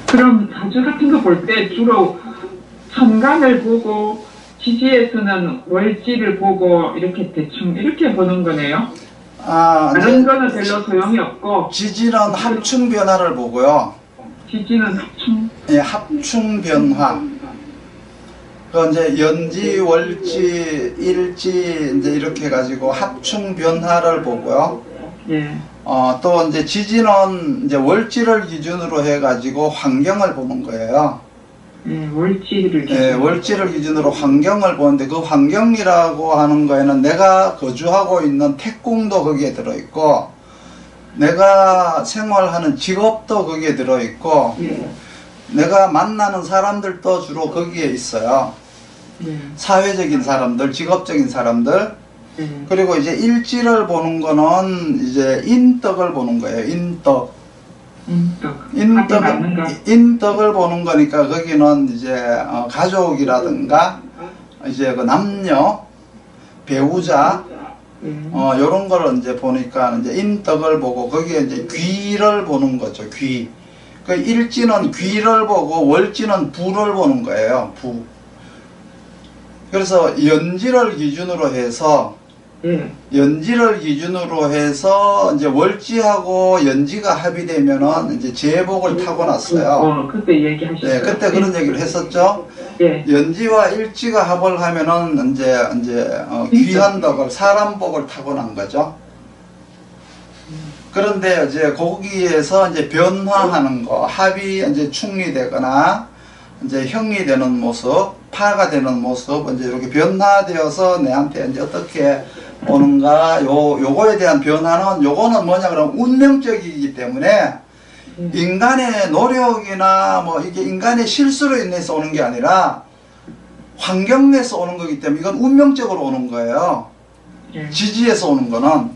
그럼 사주 같은 거 볼 때 주로 천간을 보고 지지에서는 월지를 보고 이렇게 대충 이렇게 보는 거네요. 다른 거는 별로 소용이 없고 지지는 합충 변화를 보고요. 지지는 합충. 예, 합충 변화. 그 이제 연지, 월지, 일지 이제 이렇게 해가지고 합충 변화를 보고요. 예. 또 이제 지지는 이제 월지를 기준으로 해가지고 환경을 보는 거예요. 예, 월지를 예, 월지를 기준으로 환경을 보는데 그 환경이라고 하는 거에는 내가 거주하고 있는 태궁도 거기에 들어있고 내가 생활하는 직업도 거기에 들어있고 예. 내가 만나는 사람들도 주로 거기에 있어요. 예. 사회적인 사람들, 직업적인 사람들. 예. 그리고 이제 일지를 보는 거는 이제 인덕을 보는 거예요. 인덕. 인덕을 보는 거니까 거기는 이제 가족이라든가 이제 그 남녀, 배우자, 요런 거를 이제 보니까 이제 인덕을 보고 거기에 이제 귀를 보는 거죠. 귀. 그 일지는 귀를 보고 월지는 부를 보는 거예요. 부. 그래서 연지를 기준으로 해서 연지를 기준으로 해서 이제 월지하고 연지가 합의되면은 이제 재복을 타고났어요. 그때 얘기하셨어요. 네, 그때 그런 얘기를 했었죠. 예. 연지와 일지가 합을 하면은 이제 귀한 덕을 사람 복을 타고난 거죠. 그런데 이제 거기에서 이제 변화하는 거, 합이 이제 충이 되거나 이제 형이 되는 모습, 파가 되는 모습, 이제 이렇게 변화되어서 내한테 이제 어떻게 오는가, 요거에 대한 변화는, 요거는 뭐냐 그러면 운명적이기 때문에 인간의 노력이나 뭐 이게 인간의 실수로 인해서 오는 게 아니라 환경에서 오는 거기 때문에 이건 운명적으로 오는 거예요. 지지에서 오는 거는.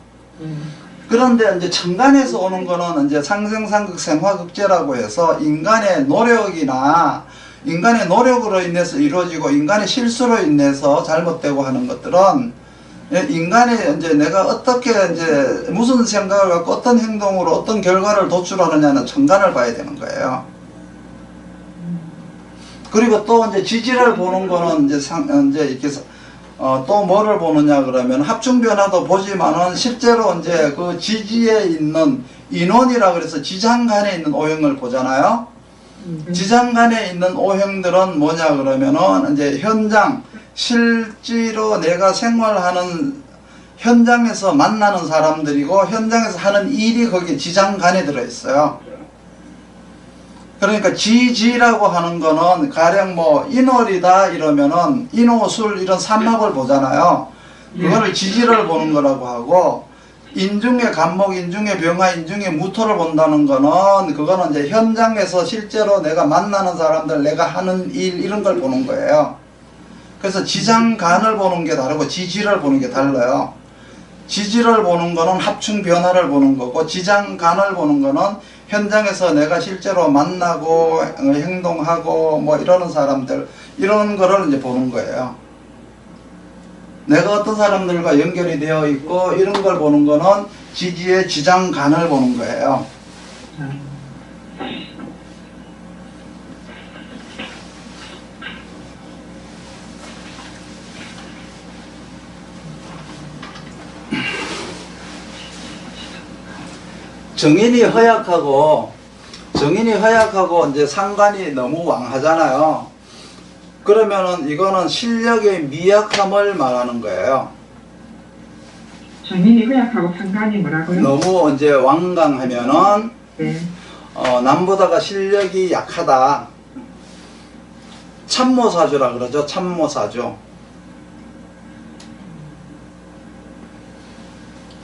그런데 이제 천간에서 오는 거는 이제 상생상극 생화극제라고 해서 인간의 노력이나 인간의 노력으로 인해서 이루어지고 인간의 실수로 인해서 잘못되고 하는 것들은 인간의 이제 내가 어떻게 이제 무슨 생각을 갖고 어떤 행동으로 어떤 결과를 도출하느냐는 천간을 봐야 되는 거예요. 그리고 또 이제 지지를 보는 거는 이제 이렇게 또 뭐를 보느냐 그러면 합충 변화도 보지만은 실제로 이제 그 지지에 있는 인원이라 그래서 지장간에 있는 오형을 보잖아요. 지장간에 있는 오형들은 뭐냐 그러면은 이제 현장, 실제로 내가 생활하는 현장에서 만나는 사람들이고 현장에서 하는 일이 거기에 지장간에 들어있어요. 그러니까 지지라고 하는 거는 가령 뭐 인월이다 이러면은 인호술 이런 삼합을 보잖아요. 그거를 지지를 보는 거라고 하고 인중의 간목, 인중의 병화, 인중의 무토를 본다는 거는 그거는 이제 현장에서 실제로 내가 만나는 사람들, 내가 하는 일 이런 걸 보는 거예요. 그래서 지장간을 보는 게 다르고 지지를 보는 게 달라요. 지지를 보는 거는 합충 변화를 보는 거고 지장간을 보는 거는 현장에서 내가 실제로 만나고 행동하고 뭐 이러는 사람들 이런 거를 이제 보는 거예요. 내가 어떤 사람들과 연결이 되어 있고 이런 걸 보는 거는 지지의 지장간을 보는 거예요. 정인이 허약하고 이제 상관이 너무 왕하잖아요. 그러면은 이거는 실력의 미약함을 말하는 거예요. 정인이 허약하고 상관이 뭐라고요? 너무 이제 완강하면은 네. 남보다가 실력이 약하다. 참모사주라 그러죠. 참모사주.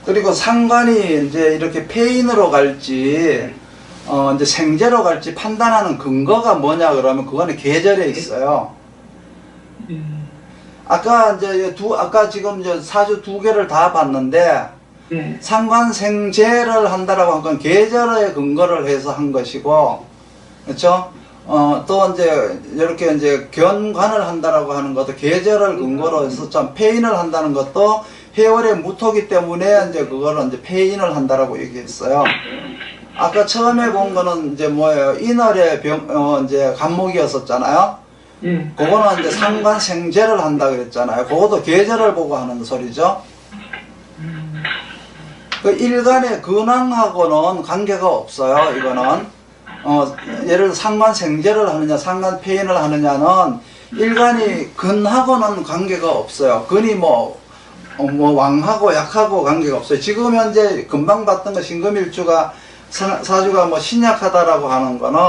그리고 상관이 이제 이렇게 폐인으로 갈지 이제 생재로 갈지 판단하는 근거가 뭐냐 그러면 그거는 계절에 있어요. 아까 이제 아까 지금 이제 사주 두 개를 다 봤는데 상관생재를 한다라고 한 건 계절에 근거를 해서 한 것이고, 그렇죠? 또 이제 이렇게 이제 견관을 한다라고 하는 것도 계절을 근거로 해서 참 폐인을 한다는 것도 해월에 무토기 때문에 이제 그거를 이제 폐인을 한다라고 얘기했어요. 아까 처음에 본 거는 이제 뭐예요? 인월의 이제 간목이었었잖아요. 그거는 이제 상관생재를 한다 그랬잖아요. 그것도 계절을 보고 하는 소리죠. 그 일간의 근황하고는 관계가 없어요. 이거는 예를 들어 상관생재를 하느냐 상관폐인을 하느냐는 일간이 근하고는 관계가 없어요. 근이 뭐 왕하고 약하고 관계가 없어요. 지금 현재 금방 봤던 거 신금일주가 사주가 뭐 신약하다라고 하는 거는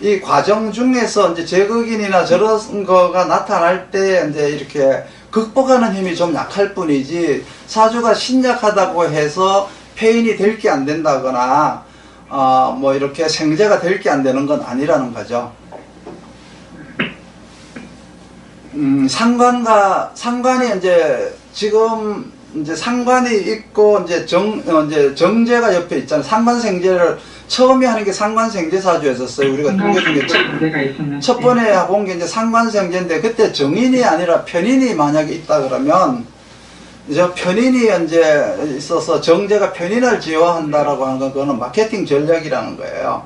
이 과정 중에서 이제 제극인이나 저런 거가 나타날 때 이제 이렇게 극복하는 힘이 좀 약할 뿐이지, 사주가 신약하다고 해서 폐인이 될 게 안 된다거나 뭐 이렇게 생재가 될 게 안 되는 건 아니라는 거죠. 상관이 이제 지금 이제 상관이 있고 이제 이제 정제가 옆에 있잖아요. 상관생제를 처음에 하는 게 상관생제사주였었어요. 우리가 두 개 중에 첫 번에 본 게 이제 상관생제인데, 그때 정인이 아니라 편인이 만약에 있다 그러면 이제 편인이 이제 있어서 정제가 편인을 제어한다라고 하는 건 그거는 마케팅 전략이라는 거예요.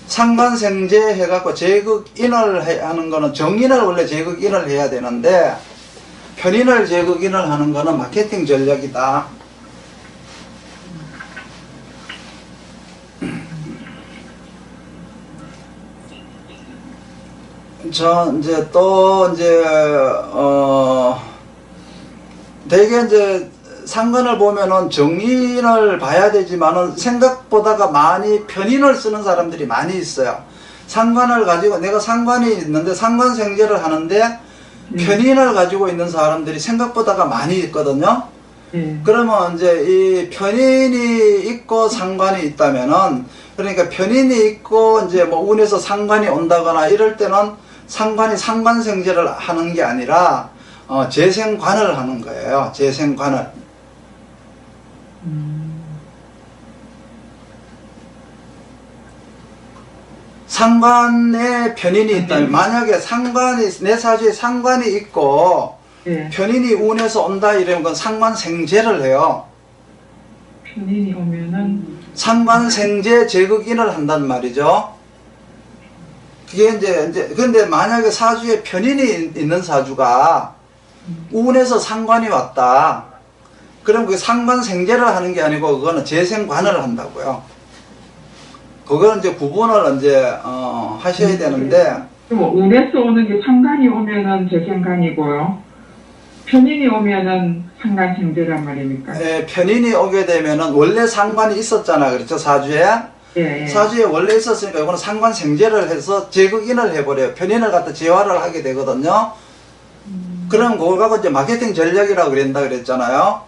상관생제 해갖고 제극인을 하는 거는 정인을 원래 제극인을 해야 되는데 편인을 제극인을 하는 거는 마케팅 전략이다. 이제 또 이제 되게 이제 상관을 보면은 정인을 봐야 되지만은 생각보다가 많이 편인을 쓰는 사람들이 많이 있어요. 상관을 가지고 내가 상관이 있는데 상관생제를 하는데 편인을 가지고 있는 사람들이 생각보다가 많이 있거든요. 그러면 이제 이 편인이 있고 상관이 있다면은, 그러니까 편인이 있고 이제 뭐 운에서 상관이 온다거나 이럴 때는 상관이 상관생제를 하는 게 아니라 재생관을 하는 거예요. 재생관을. 상관에 편인이 있다면, 만약에 내 사주에 상관이 있고 편인이 운에서 온다 이러면 그건 상관생제를 해요. 편인이 오면은 상관생제 제극인을 한단 말이죠. 그게 이제 근데 만약에 사주에 편인이 있는 사주가 운에서 상관이 왔다, 그럼 그 상관생제를 하는 게 아니고 그거는 재생관을 한다고요. 그거는 이제 구분을 이제 하셔야 되는데, 뭐 운에서 오는 게 상관이 오면은 재생관이고요, 편인이 오면은 상관생제란 말입니까? 예, 편인이 오게 되면은 원래 상관이 있었잖아, 그렇죠, 사주에. 예. 사주에 원래 있었으니까 이거는 상관생제를 해서 제극인을 해버려요. 편인을 갖다 재활을 하게 되거든요. 그럼 그걸 갖고 이제 마케팅 전략이라고 그랬다 그랬잖아요.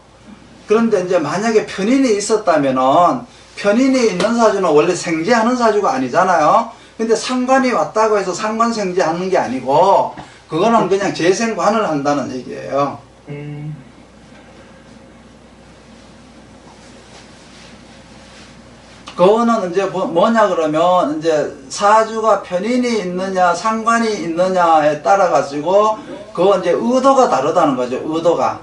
그런데 이제 만약에 편인이 있었다면은, 편인이 있는 사주는 원래 생제하는 사주가 아니잖아요. 근데 상관이 왔다고 해서 상관생제하는 게 아니고 그거는 그냥 재생관을 한다는 얘기예요. 그거는 이제 뭐냐 그러면, 이제 사주가 편인이 있느냐 상관이 있느냐에 따라 가지고 그거 이제 의도가 다르다는 거죠. 의도가.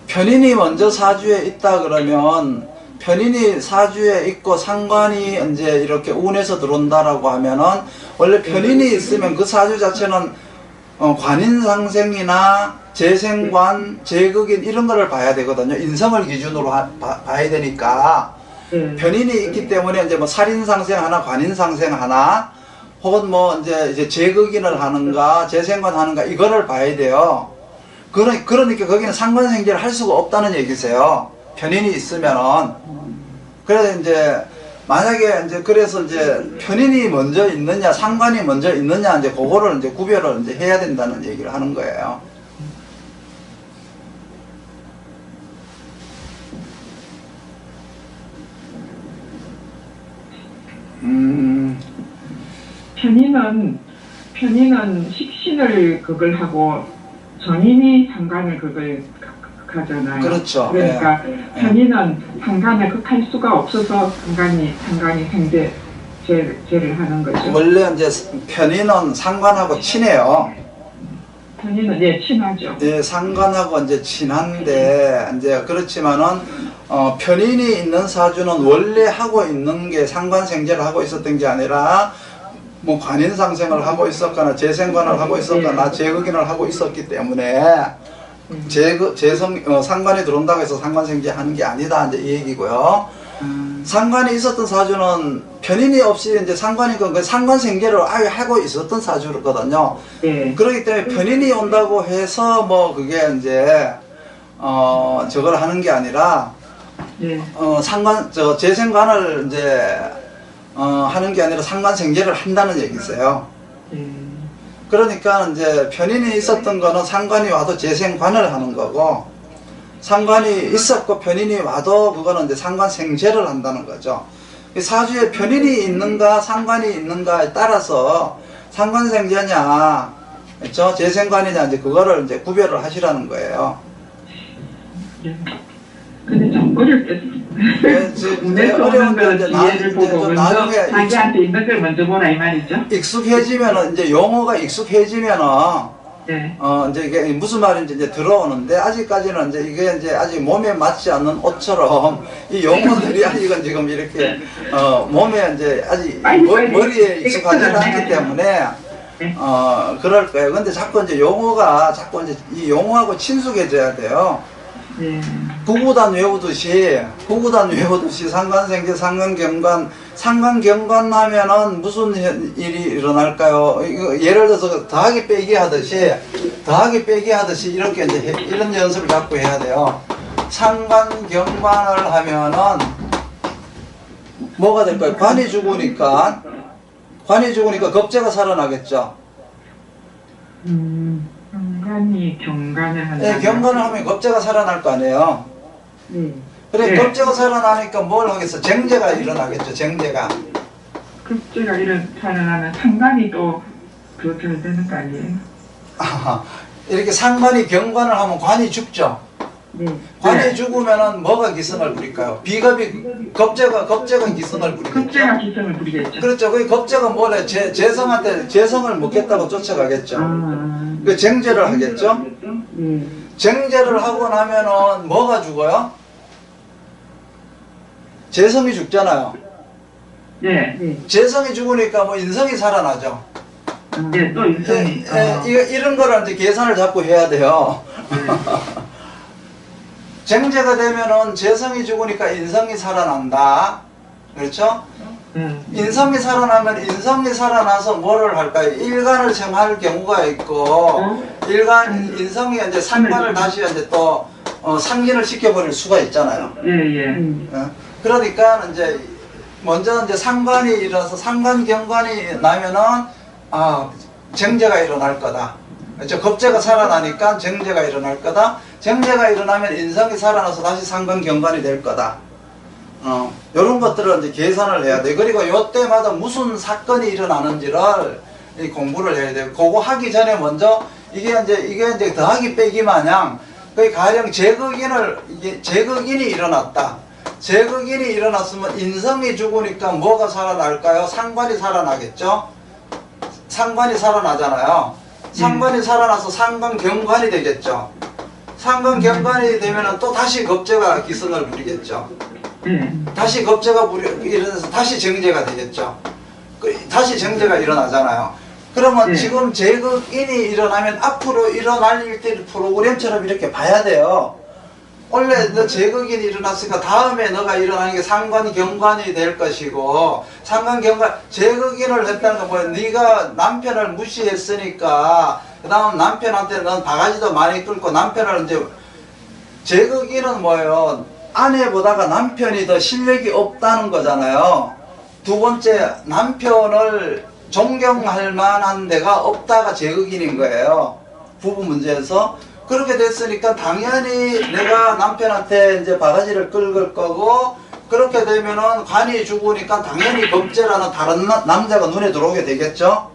편인이 먼저 사주에 있다 그러면, 편인이 사주에 있고 상관이 이제 이렇게 운에서 들어온다라고 하면은, 원래 편인이 있으면 그 사주 자체는 관인상생이나 재생관, 제극인 이런 거를 봐야 되거든요. 인성을 기준으로 봐야 되니까. 편인이 있기 때문에 이제 뭐 살인상생 하나, 관인상생 하나, 혹은 뭐 이제 제극인을 하는가, 재생관 하는가, 이거를 봐야 돼요. 그러니까 거기는 상관생제를 할 수가 없다는 얘기세요. 편인이 있으면은. 그래서 이제 만약에 이제 그래서 이제 편인이 먼저 있느냐 상관이 먼저 있느냐, 이제 그거를 이제 구별을 이제 해야 된다는 얘기를 하는 거예요. 편인은 식신을 그걸 하고 정인이 상관을 그걸 극하잖아요. 그렇죠. 그러니까 편인은 상간에 극할 수가 없어서 상간이 생제를 하는 거죠. 원래 이제 편인은 상관하고 친해요. 편인은 예 친하죠. 예, 상관하고 이제 친한데 이제 그렇지만은 편인이 있는 사주는 원래 하고 있는 게 상관생제를 하고 있었던 게 아니라 뭐 관인상생을 하고 있었거나 재생관을 하고 있었거나 재극인을 하고 있었기 때문에 상관이 들어온다고 해서 상관생제 하는 게 아니다 이제 이 얘기고요. 상관이 있었던 사주는 편인이 없이 이제 상관이고 그 상관생제를 아예 하고 있었던 사주거든요. 그렇기 때문에 편인이 온다고 해서 뭐 그게 이제 저걸 하는 게 아니라 재생관을 이제 하는 게 아니라 상관생제를 한다는 얘기세요. 그러니까 이제 편인이 있었던 거는 상관이 와도 재생관을 하는 거고, 상관이 있었고 편인이 와도 그거는 이제 상관생제를 한다는 거죠. 사주에 편인이 있는가 상관이 있는가에 따라서 상관생제냐, 그렇죠? 재생관이냐 이제 그거를 이제 구별을 하시라는 거예요. 근데 좀 어렵 눈에 어려운 걸 뒤에를 보고 먼저 자기한테 있는 걸 먼저 보라 이 말이죠. 익숙해지면은 이제 용어가 익숙해지면은 이제 이게 무슨 말인지 이제 들어오는데 아직까지는 이제 이게 이제 아직 몸에 맞지 않는 옷처럼 이 용어들이 아직은 지금 이렇게 몸에 이제 아직 머리에 익숙하지는 않기 때문에 그럴 거예요. 근데 자꾸 이제 용어가 자꾸 이제 이 용어하고 친숙해져야 돼요. 구구단 외우듯이 상관생제, 상관경관 하면은 무슨 일이 일어날까요? 이거 예를 들어서 더하기 빼기 하듯이 이렇게 이제 이런 연습을 자꾸 해야 돼요. 상관경관을 하면은 뭐가 될까요? 관이 죽으니까 겁재가 살아나겠죠. 경관을 한다. 네, 경관을 하면 겁재가 살아날 거 아니에요. 그래, 겁재가 살아나니까 뭘 하겠어? 쟁제가 일어나겠죠, 쟁제가. 겁재가 살아나면 상관이 또 그렇게 되는 거 아니에요? 이렇게 상관이 경관을 하면 관이 죽죠. 관이 죽으면은 뭐가 기승을 부릴까요? 겁재가 기승을 부리겠죠. 겁재가 기승을 부리겠죠. 그렇죠. 그 겁재가 뭐래? 재성한테 재성을 먹겠다고 쫓아가겠죠. 그 쟁제를 하겠죠. 쟁제를 하고 나면은 뭐가 죽어요? 재성이 죽잖아요. 재성이 죽으니까 뭐 인성이 살아나죠. 또 인성이. 이런 거를 이제 계산을 자꾸 해야 돼요. 쟁제가 되면은 재성이 죽으니까 인성이 살아난다. 그렇죠? 인성이 살아나면 인성이 살아나서 뭐를 할까요? 일간을 청할 경우가 있고, 인성이 이제 상관을 다시 이제 또 상진을 시켜버릴 수가 있잖아요. 그러니까 이제 먼저 이제 상관이 일어나서 상관경관이 나면은 쟁제가 일어날 거다. 그렇죠? 겁재가 살아나니까 쟁제가 일어날 거다. 쟁제가 일어나면 인성이 살아나서 다시 상관경관이 될 거다. 요런 것들을 이제 계산을 해야 돼. 그리고 요때마다 무슨 사건이 일어나는지를 공부를 해야 돼요. 그거 하기 전에 먼저 이게 이제 더하기 빼기 마냥 거의 가령 재극인이 일어났다. 재극인이 일어났으면 인성이 죽으니까 뭐가 살아날까요? 상관이 살아나겠죠? 상관이 살아나잖아요. 상관이 살아나서 상관경관이 되겠죠. 상관경관이 되면은 또 다시 겁재가 기승을 부리겠죠. 다시 겁재가 일어나서 다시 정제가 되겠죠. 다시 정제가 일어나잖아요. 그러면 지금 재극인이 일어나면 앞으로 일어날 일들 프로그램처럼 이렇게 봐야 돼요. 원래 너 재극인이 일어났으니까 다음에 너가 일어나는 게 상관경관이 될 것이고, 상관경관, 재극인을 했다는 건 뭐야? 네가 남편을 무시했으니까 그 다음 남편한테 넌 바가지도 많이 끌고 남편을 이제, 재극인은 뭐예요? 아내보다가 남편이 더 실력이 없다는 거잖아요. 두 번째, 남편을 존경할 만한 데가 없다가 재극인인 거예요. 부부 문제에서. 그렇게 됐으니까 당연히 내가 남편한테 이제 바가지를 끌을 거고, 그렇게 되면은 관이 죽으니까 당연히 겁재라는 다른 남자가 눈에 들어오게 되겠죠.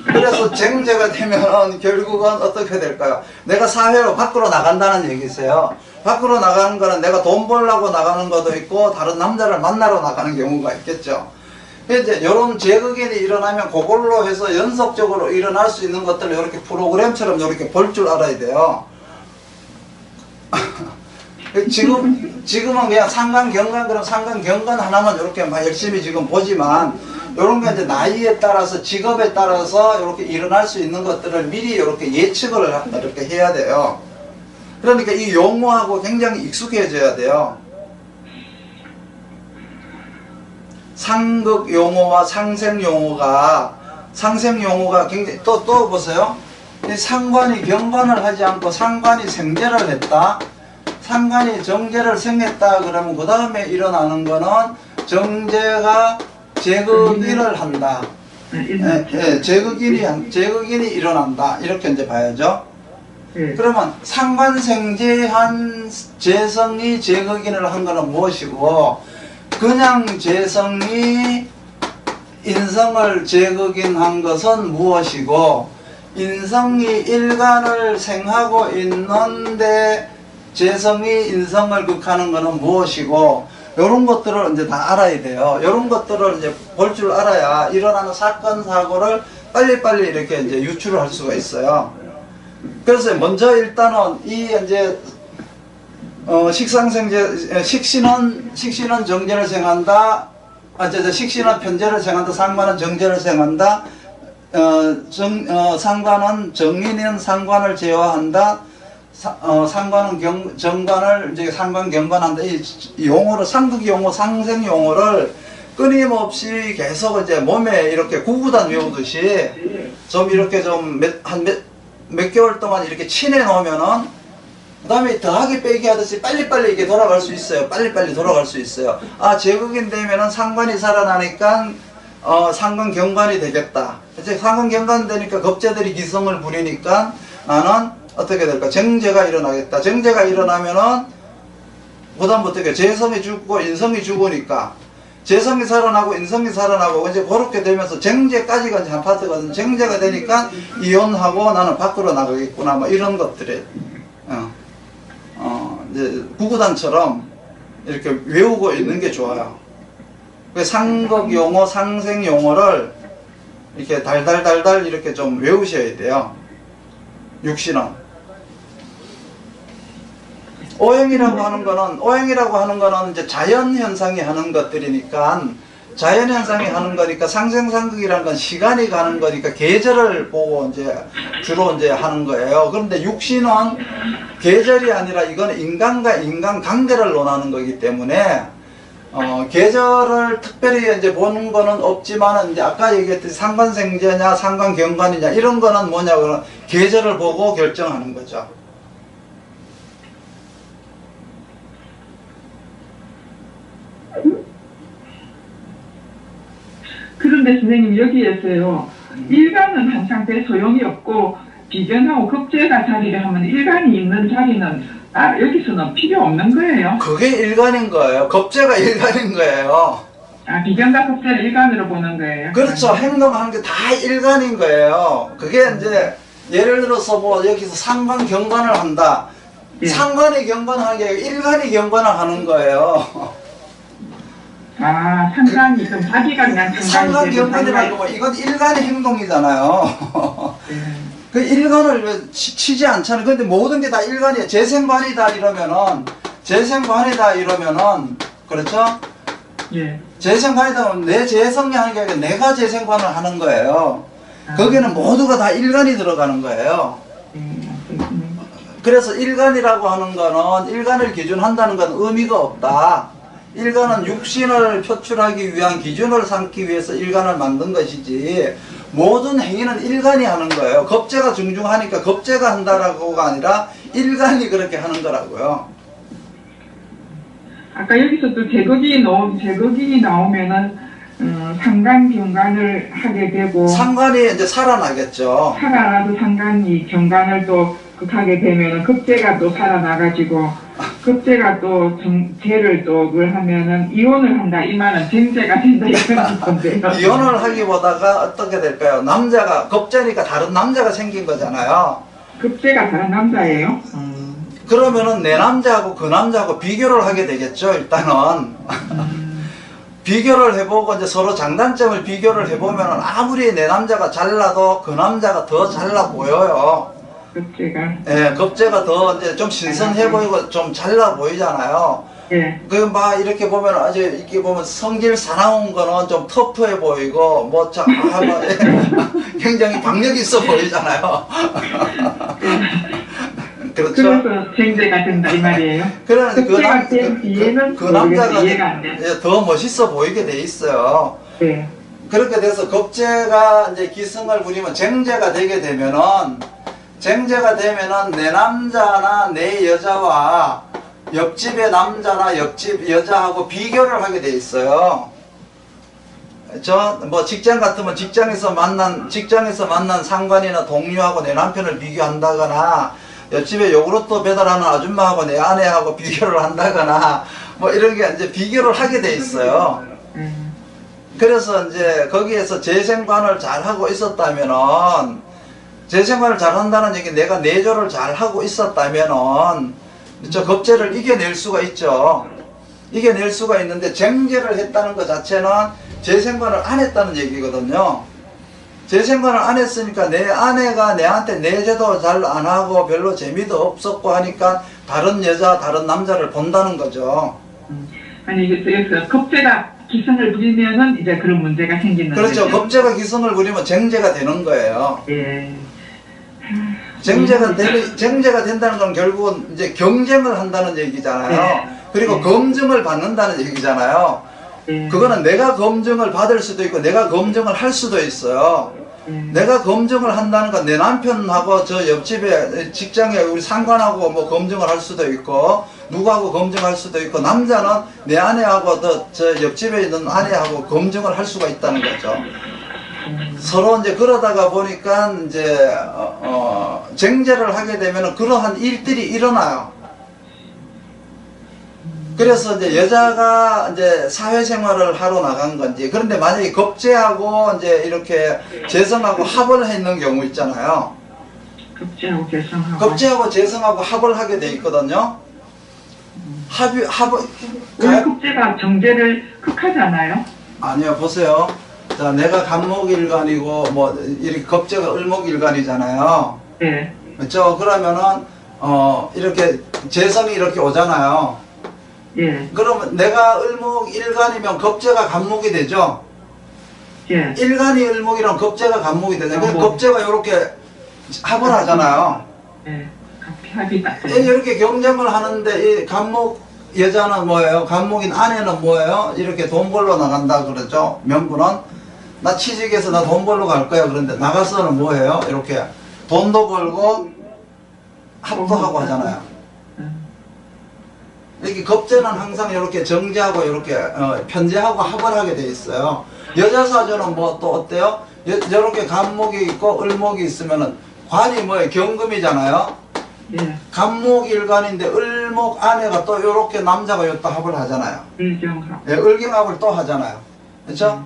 그래서 쟁제가 되면 결국은 어떻게 될까요? 내가 사회로 밖으로 나간다는 얘기세요. 밖으로 나가는 거는 내가 돈 벌려고 나가는 것도 있고 다른 남자를 만나러 나가는 경우가 있겠죠. 이제 이런 제극인이 일어나면 그걸로 해서 연속적으로 일어날 수 있는 것들을 이렇게 프로그램처럼 이렇게 볼 줄 알아야 돼요. 지금은 그냥 상관, 경관, 그럼 상관, 경관 하나만 이렇게 막 열심히 지금 보지만, 이런 게 이제 나이에 따라서, 직업에 따라서 이렇게 일어날 수 있는 것들을 미리 이렇게 예측을 이렇게 해야 돼요. 그러니까 이 용어하고 굉장히 익숙해져야 돼요. 상극 용어와 상생 용어가 굉장히, 또 보세요. 이 상관이 경관을 하지 않고 상관이 생제를 했다. 상관이 정제를 생했다 그러면 그 다음에 일어나는 거는 정제가 제극인을 한다. 제극인이 일어난다. 이렇게 이제 봐야죠. 그러면 상관생제한 재성이 제극인을 한 거는 무엇이고, 그냥 재성이 인성을 제극인한 것은 무엇이고, 인성이 일간을 생하고 있는데 재성이 인성을 극하는 것은 무엇이고, 이런 것들을 이제 다 알아야 돼요. 이런 것들을 이제 볼 줄 알아야 일어나는 사건, 사고를 빨리빨리 이렇게 이제 유출을 할 수가 있어요. 그래서 먼저 일단은 이 이제 식신은 정제를 생한다. 식신은 편제를 생한다. 상관은 정제를 생한다. 상관은 정인인 상관을 제어한다. 상관은 정관을 이제 상관 경관한다. 이 용어를, 상극 용어, 상생 용어를 끊임없이 계속 이제 몸에 이렇게 구구단 외우듯이 좀 이렇게 좀 몇 개월 동안 이렇게 친해 놓으면은 그 다음에 더하기 빼기 하듯이 빨리빨리 이게 돌아갈 수 있어요. 빨리빨리 돌아갈 수 있어요. 아, 제극인 되면은 상관이 살아나니까 상관 경관이 되겠다. 이제 상관 경관 되니까 겁재들이 기성을 부리니까 나는 어떻게 될까? 정제가 일어나겠다. 정제가 일어나면은 그다음부터 재성이 죽고 인성이 죽으니까 재성이 살아나고 인성이 살아나고 이제 그렇게 되면서 정제까지가 이제 한 파트거든요. 정제가 되니까 이혼하고 나는 밖으로 나가겠구나. 뭐 이런 것들이 이제 구구단처럼 이렇게 외우고 있는 게 좋아요. 그 상극 용어, 상생 용어를 이렇게 달달달달 이렇게 좀 외우셔야 돼요. 육신은. 오행이라고 하는 거는 이제 자연 현상이 하는 것들이니까, 자연 현상이 하는 거니까, 상생상극이라는 건 시간이 가는 거니까 계절을 보고 이제 주로 이제 하는 거예요. 그런데 육신은 계절이 아니라 이건 인간과 인간 관계를 논하는 거기 때문에 계절을 특별히 이제 보는 거는 없지만은, 이제 아까 얘기했듯이 상관생제냐 상관경관이냐 이런 거는 뭐냐고는 계절을 보고 결정하는 거죠. 그런데 선생님, 여기에서요, 일간은 한 상태에 소용이 없고 비견하고 급제가 자리를 하면 일간이 있는 자리는 여기서는 필요 없는 거예요. 그게 일간인 거예요. 겁재가 일간인 거예요. 아, 비견과 급제를 일간으로 보는 거예요. 그렇죠. 행동하는 게 다 일간인 거예요. 그게 이제 예를 들어서 뭐 여기서 상관 경관을 한다. 예. 상관이 경관하는 게 아니라 일간이 경관을 하는 거예요. 아, 상관이 그럼 자기가 그냥 상관 경관이라고 뭐 이건 일간의 행동이잖아요. 그 일간을 왜 치지 않잖아요. 근데 모든 게 다 일간이에요. 재생관이다 이러면은, 그렇죠? 예. 재생관이다 하면 내 재성이 하는 게 아니라 내가 재생관을 하는 거예요. 거기는 모두가 다 일간이 들어가는 거예요. 그래서 일간이라고 하는 거는, 일간을 기준한다는 건 의미가 없다. 일간은 육신을 표출하기 위한 기준을 삼기 위해서 일간을 만든 것이지, 모든 행위는 일간이 하는 거예요. 겁재가 중중하니까 겁재가 한다라고가 아니라 일간이 그렇게 하는 거라고요. 아까 여기서 또 제극이 나오면은 상관 경관을 하게 되고, 상관이 이제 살아나겠죠. 살아나도 상관이 경관을 또 극하게 되면은 급제가 또 살아나가지고 급제가 또 죄를 또 그걸 하면은 이혼을 한다 이 말은 쟁죄가 된다 이런 건데요. 이혼을 하기보다가 어떻게 될까요? 남자가 급제니까 다른 남자가 생긴 거잖아요. 급제가 다른 남자예요? 그러면은 내 남자하고 그 남자하고 비교를 하게 되겠죠. 일단은 비교를 해보고 이제 서로 장단점을 비교를 해보면은 아무리 내 남자가 잘나도 그 남자가 더 잘나 보여요. 급제가. 예, 급제가 더 이제 좀 신선해 보이고 좀 잘나 보이잖아요. 예. 그 막 이렇게 보면 아주 이렇게 보면 성질 사나운 거는 좀 터프해 보이고 뭐 굉장히 박력 있어 보이잖아요. 그렇죠. 그래서 쟁죄가 된다 이 말이에요. 그러면 급제가 된 뒤에는 그 남자가 이해가 안 돼. 더 멋있어 보이게 돼 있어요. 네. 그렇게 돼서 급제가 이제 기승을 부리면 쟁제가 되게 되면은 내 남자나 내 여자와 옆집의 남자나 옆집 여자하고 비교를 하게 돼 있어요. 저 뭐 직장 같으면 직장에서 만난 상관이나 동료하고 내 남편을 비교한다거나 옆집에 요구르트 배달하는 아줌마하고 내 아내하고 비교를 한다거나 뭐 이런 게 이제 비교를 하게 돼 있어요. 그래서 이제 거기에서 재생관을 잘 하고 있었다면은 재생관을 잘 한다는 얘기 내가 내조를 잘 하고 있었다면은 저 급제를 이겨낼 수가 있죠. 이겨낼 수가 있는데 쟁제를 했다는 것 자체는 재생관을 안 했다는 얘기거든요. 재생관을 안 했으니까 내 아내가 내한테 내조도 잘 안 하고 별로 재미도 없었고 하니까 다른 여자, 다른 남자를 본다는 거죠. 아니 그래서 급제가 기승을 부리면은 이제 그런 문제가 생기는 그렇죠. 거죠. 급제가 기승을 부리면 쟁제가 되는 거예요. 예. 쟁제가 된다는 건 결국은 이제 경쟁을 한다는 얘기잖아요. 네. 그리고 네. 검증을 받는다는 얘기잖아요. 예. 그거는 내가 검증을 받을 수도 있고 내가 검증을 할 수도 있어요. 내가 검증을 한다는 건 내 남편하고 저 옆집에 직장에 우리 상관하고 뭐 검증을 할 수도 있고 누구하고 검증할 수도 있고 남자는 내 아내하고 저 옆집에 있는 아내하고 검증을 할 수가 있다는 거죠. 서로 이제 그러다가 보니까 이제 쟁제를 하게 되면 그러한 일들이 일어나요. 그래서 이제 여자가 이제 사회생활을 하러 나간 건지, 그런데 만약에 급제하고 이제 이렇게 재성하고 합을 했는 경우 있잖아요. 급제하고 재성하고 합을 하게 돼 있거든요. 왜 급제가 정제를 극하지 않아요? 아니요, 보세요. 자, 내가 간목일간이고 뭐 이렇게 급제가 을목일간이잖아요. 네. 그렇죠? 그러면은 이렇게 재성이 이렇게 오잖아요. 예. 그러면 내가 을목일간이면 급제가 간목이 되죠. 예. 일간이 을목이랑 급제가 간목이 되죠. 그 급제가 이렇게 합을 하잖아요. 예. 합이 딱 돼요. 이렇게 경쟁을 하는데 이 간목 여자는 뭐예요? 간목인 아내는 뭐예요? 이렇게 돈 벌러 나간다 그러죠. 명분은 나 취직해서 나 돈 벌러 갈 거야. 그런데 나가서는 뭐예요? 이렇게 돈도 벌고 합도 하고 하잖아요. 이렇게 급제는 항상 이렇게 정제하고 이렇게 편제하고 합을 하게 돼 있어요. 여자 사주는 뭐 또 어때요? 이렇게 간목이 있고 을목이 있으면은 관이 뭐예요? 경금이잖아요. 예. 간목일간인데 을목 아내가 또 이렇게 남자가 또 합을 하잖아요. 을경합. 예, 을경합을 또 하잖아요. 그렇죠?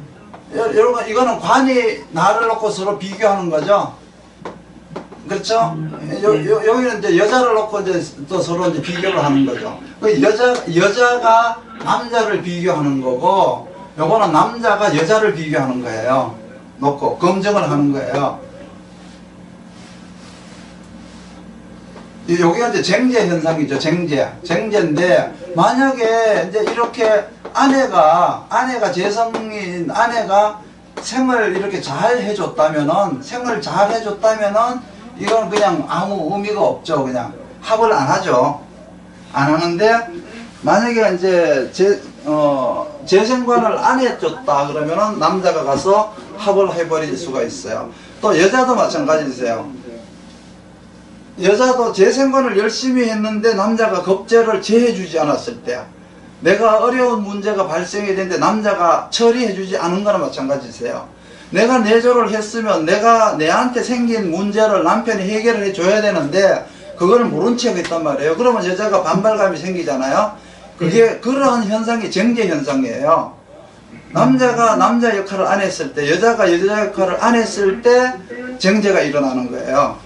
여러분 이거는 관이 나를 놓고 서로 비교하는 거죠. 그렇죠? 여기는 이제 여자를 놓고 이제 또 서로 이제 비교를 하는 거죠. 그 여자가 남자를 비교하는 거고, 요거는 남자가 여자를 비교하는 거예요. 놓고 검증을 하는 거예요. 여기가 이제 쟁제 현상이죠. 쟁제인데 만약에 이제 이렇게 아내가 재성인 아내가 생을 이렇게 잘 해줬다면은 이건 그냥 아무 의미가 없죠. 그냥 합을 안 하죠. 안 하는데 만약에 이제 재생관을 안 해줬다 그러면은 남자가 가서 합을 해버릴 수가 있어요. 또 여자도 마찬가지세요. 여자도 재생관을 열심히 했는데 남자가 급제를 제해주지 않았을 때, 내가 어려운 문제가 발생이 됐는데 남자가 처리해주지 않은 거나 마찬가지세요. 내가 내조를 했으면 내가 내한테 생긴 문제를 남편이 해결을 해줘야 되는데 그거를 모른 척 했단 말이에요. 그러면 여자가 반발감이 생기잖아요. 그게 그러한 현상이 정제 현상이에요. 남자가 남자 역할을 안 했을 때, 여자가 여자 역할을 안 했을 때 정제가 일어나는 거예요.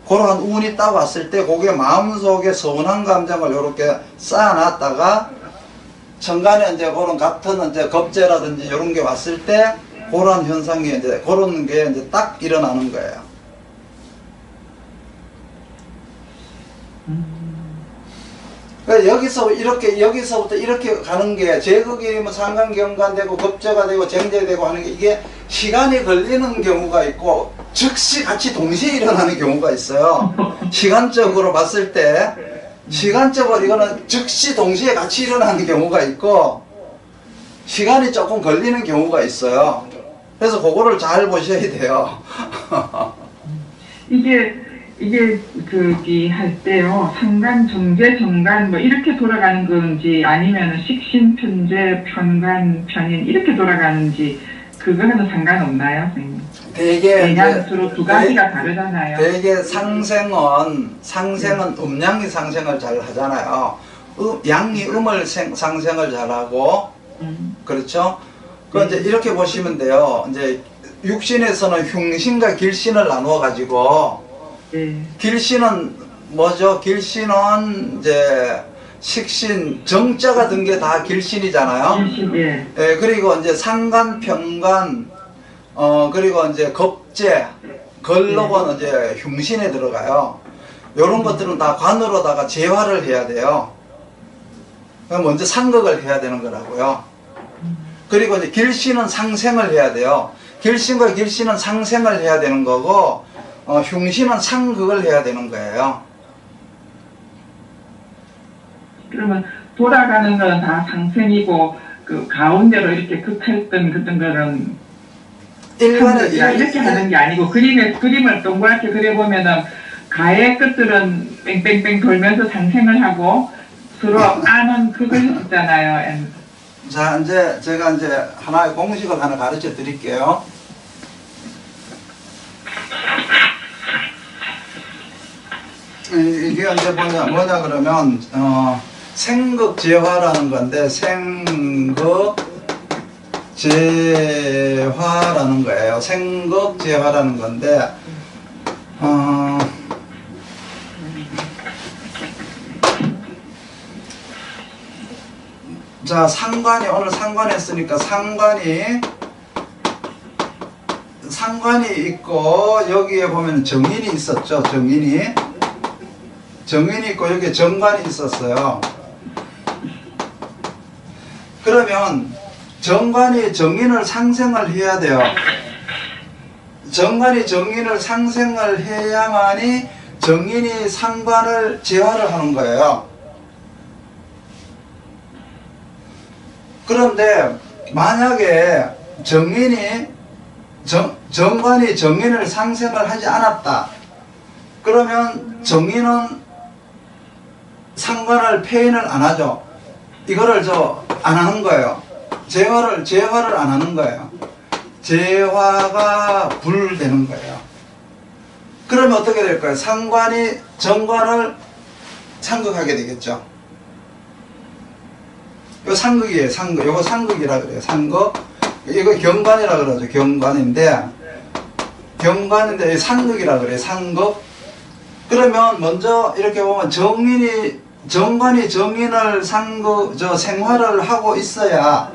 그러한 운이 딱 왔을 때 그게 마음속에 서운한 감정을 이렇게 쌓아놨다가 천간에 이제 그런 같은 이제 겁재라든지 이런 게 왔을 때 그런 현상이 이제 그런 게 이제 딱 일어나는 거예요. 그러니까 여기서부터 이렇게 가는 게 제극이면 상관경관되고 겁재가 되고 정제되고 하는 게 이게 시간이 걸리는 경우가 있고 즉시 같이 동시에 일어나는 경우가 있어요. 시간적으로 봤을 때 시간적으로 이거는 즉시 동시에 같이 일어나는 경우가 있고 시간이 조금 걸리는 경우가 있어요. 그래서 그거를 잘 보셔야 돼요. 이게 그기 할 때요, 상간, 정제, 정간 뭐 이렇게 돌아가는 건지 아니면 식신, 편제, 편간, 편인 이렇게 돌아가는지 그거는 상관없나요, 선생님? 대개 서로 두 가지가 다르잖아요. 대개 상생은 음양이 상생을 잘 하잖아요. 양이 상생을 잘하고 그렇죠? 그 이제 이렇게 보시면 돼요. 이제 육신에서는 흉신과 길신을 나누어 가지고 길신은 뭐죠? 길신은 이제 식신, 정자가 든 게 다 길신이잖아요. 길신, 예. 예, 그리고 이제 상간, 편간, 그리고 이제 겁재, 걸록은 이제 흉신에 들어가요. 요런 것들은 다 관으로다가 재화를 해야 돼요. 먼저 상극을 해야 되는 거라고요. 그리고 이제 길신은 상생을 해야 돼요. 길신과 길신은 상생을 해야 되는 거고, 흉신은 상극을 해야 되는 거예요. 그러면 돌아가는 건 다 상생이고 그 가운데로 이렇게 극했던 그런 거는 이렇게 하는 게 아니고 그림을 동그랗게 그려보면은 가의 끝들은 뺑뺑뺑 돌면서 상생을 하고 서로 아는 극을 했었잖아요. 자, 이제 제가 이제 하나의 공식을 하나 가르쳐 드릴게요. 이게 이제 뭐냐 그러면 생극재화라는 건데 생극재화라는 거예요. 생극재화라는 건데 자, 상관이 오늘 상관 했으니까 상관이 있고 여기에 보면 정인이 있었죠. 정인이 있고 여기에 정관이 있었어요. 그러면 정관이 정인을 상생을 해야 돼요. 정관이 정인을 상생을 해야만이 정인이 상관을 재화를 하는 거예요. 그런데 만약에 정관이 정인을 상생을 하지 않았다. 그러면 정인은 상관을 폐인을 안 하죠. 이거를 안 하는 거예요. 재화를 안 하는 거예요. 재화가 불되는 거예요. 그러면 어떻게 될까요? 상관이 정관을 상극하게 되겠죠. 이거 상극이에요. 상극. 이거 상극이라 그래요. 상극. 이거 경관이라 그러죠. 경관인데 상극이라 그래요. 상극. 그러면 먼저 이렇게 보면 정관이 정인을 생활을 하고 있어야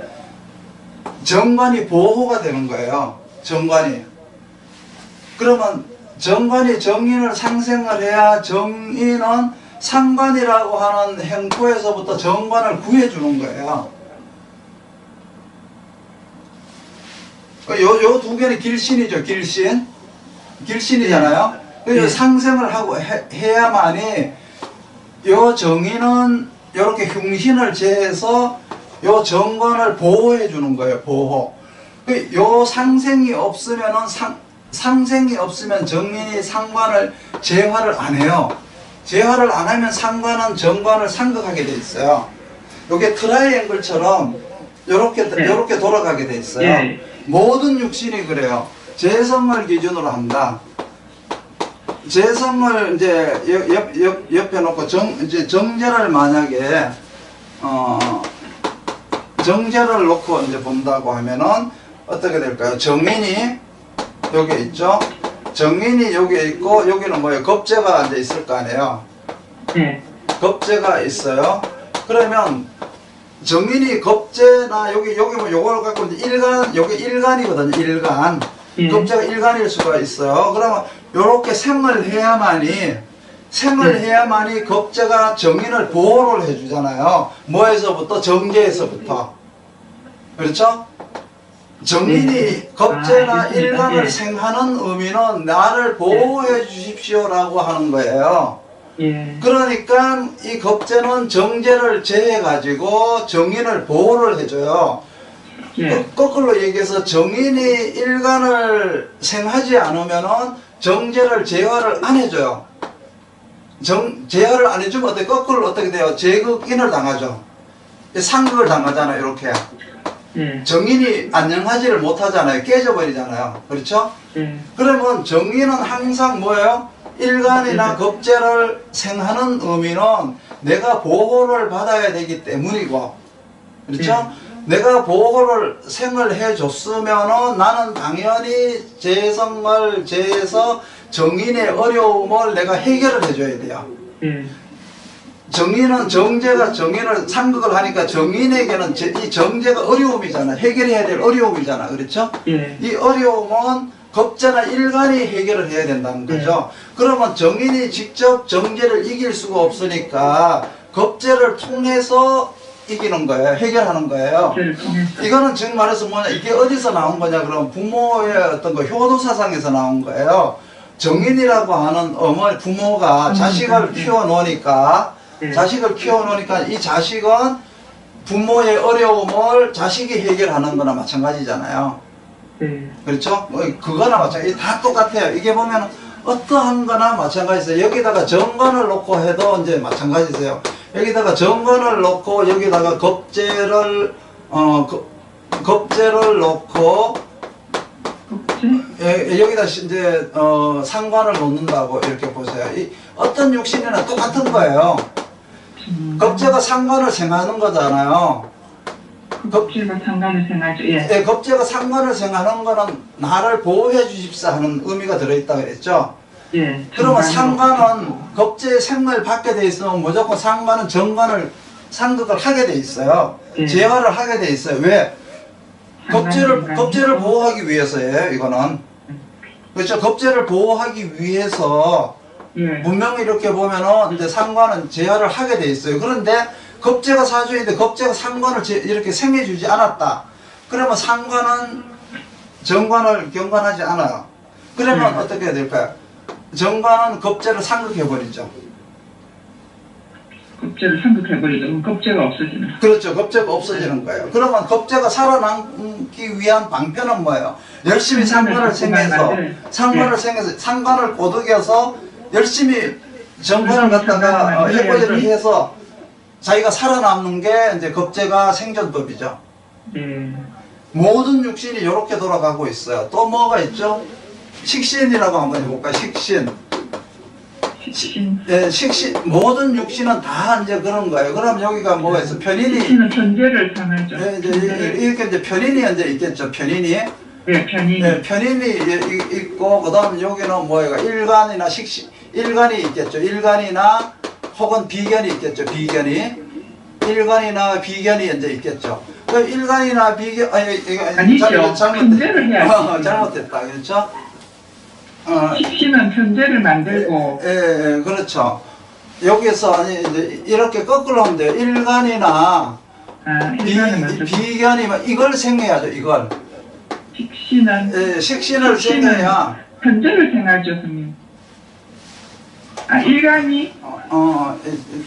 정관이 보호가 되는 거예요. 정관이. 그러면 정관이 정인을 상생을 해야 정인은 상관이라고 하는 행포에서부터 정관을 구해주는 거예요. 요 두 개는 길신이죠. 길신이잖아요. 그래서 상생을 하고 해야만이 요 정인은 이렇게 흉신을 제해서 요 정관을 보호해 주는 거예요. 보호. 요 상생이 없으면은 상생이 없으면 정인이 상관을 재화를 안 해요. 재화를 안 하면 상관은 정관을 상극하게 돼 있어요. 요게 트라이앵글처럼 요렇게 돌아가게 돼 있어요. 모든 육신이 그래요. 재성을 기준으로 한다. 재성을 이제 옆에 놓고 이제 정제를 만약에 정제를 놓고 이제 본다고 하면은 어떻게 될까요? 정인이 여기 있죠. 정인이 여기 있고 여기는 뭐예요? 겁재가 이제 있을 거 아니에요. 네. 겁재가 있어요. 그러면 정인이 겁재나 여기 뭐 요걸 갖고 이제 일간 여기 일간이거든요. 일간. 겁재가 일간일 수가 있어요. 그러면 요렇게 생을 해야만이 겁재가 정인을 보호를 해주잖아요. 뭐에서부터? 정제에서부터. 그렇죠? 정인이 겁재나 일간을 생하는 의미는 나를 보호해 주십시오라고 하는 거예요. 그러니까 이 겁재는 정제를 제해 가지고 정인을 보호를 해줘요. 거꾸로 얘기해서 정인이 일간을 생하지 않으면은 정제를 제어를 안 해줘요. 제어를 안 해주면 어떻게 거꾸로 어떻게 돼요? 제극인을 당하죠. 상극을 당하잖아요. 이렇게 정인이 안녕하지를 못하잖아요. 깨져버리잖아요. 그렇죠? 그러면 정인은 항상 뭐예요? 일간이나 겁재를 생하는 의미는 내가 보호를 받아야 되기 때문이고, 그렇죠? 내가 보호를 생을 해줬으면은 나는 당연히 재성을 제해서 정인의 어려움을 내가 해결을 해줘야 돼요. 정인은 정제가 정인을 상극을 하니까 정인에게는 이 정제가 어려움이잖아. 해결해야 될 어려움이잖아. 그렇죠? 이 어려움은 겁재나 일간이 해결을 해야 된다는 거죠. 그러면 정인이 직접 정제를 이길 수가 없으니까 겁재를 통해서 이기는 거예요. 해결하는 거예요. 이거는 즉 말해서 뭐냐, 이게 어디서 나온 거냐 그러면 부모의 어떤 거 효도사상에서 나온 거예요. 정인이라고 하는 어머니 부모가 자식을 키워놓으니까 이 자식은 부모의 어려움을 자식이 해결하는 거나 마찬가지잖아요. 그렇죠? 그거나 마찬가지. 다 똑같아요. 이게 보면 어떠한 거나 마찬가지세요. 여기다가 정관을 놓고 해도 이제 마찬가지세요. 여기다가 정관을 놓고 여기다가 겁재를 놓고 여기다 이제 상관을 놓는다고 이렇게 보세요. 어떤 육신이나 똑같은 거예요. 겁재가 상관을 생하는 거잖아요. 겁재가 상관을 생하죠. 예, 겁재가 상관을 생하는 거는 나를 보호해 주십사 하는 의미가 들어있다 그랬죠. 그러면 상관은 겁재의 생을 받게 돼 있으면 무조건 상관은 정관을 상극을 하게 돼 있어요. 제어를 하게 돼 있어요. 왜? 겁재를 보호하기 위해서예요. 이거는. 그렇죠. 겁재를 보호하기 위해서 분명히 이렇게 보면은 이제 상관은 제어를 하게 돼 있어요. 그런데 겁재가 사주인데 겁재가 상관을 이렇게 생해주지 않았다. 그러면 상관은 정관을 경관하지 않아요. 그러면 어떻게 해야 될까요? 정관은 겁재를 상극해버리죠. 겁재를 상극해버리죠. 그럼 겁재가 없어지는. 그렇죠. 겁재가 없어지는 거예요. 그러면 겁재가 살아남기 위한 방편은 뭐예요? 열심히 상관을 생해서 상관을 꼬드겨서 열심히 정관을 갖다가 해코지를 해서 자기가 살아남는 게 이제 겁재가 생존법이죠. 모든 육신이 이렇게 돌아가고 있어요. 또 뭐가 있죠? 식신이라고 한번 해볼까요? 식신. 예, 식신. 모든 육신은 다 이제 그런 거예요. 그럼 여기가 뭐가 있어? 편인이. 식신은 전제를 당하죠. 예, 이렇게 이제 편인이 이제 있겠죠. 편인이. 편인이. 예, 편인이 있고, 그 다음 여기는 뭐예요? 일간이나 식신. 일간이 있겠죠. 일간이나 혹은 비견이 있겠죠. 비견이. 일간이나 비견이 이제 있겠죠. 그 일간이나 비견, 아니죠. 편제를 해야지. 잘못됐다. 그렇죠? 식신은 편제를 만들고. 예, 그렇죠. 여기서 이제 이렇게 거꾸로 하면 돼요. 일간이나 비견이 이걸 생해야죠. 이걸. 식신은. 예, 식신을 생해야. 편제를 생하죠, 선생님. 일간이.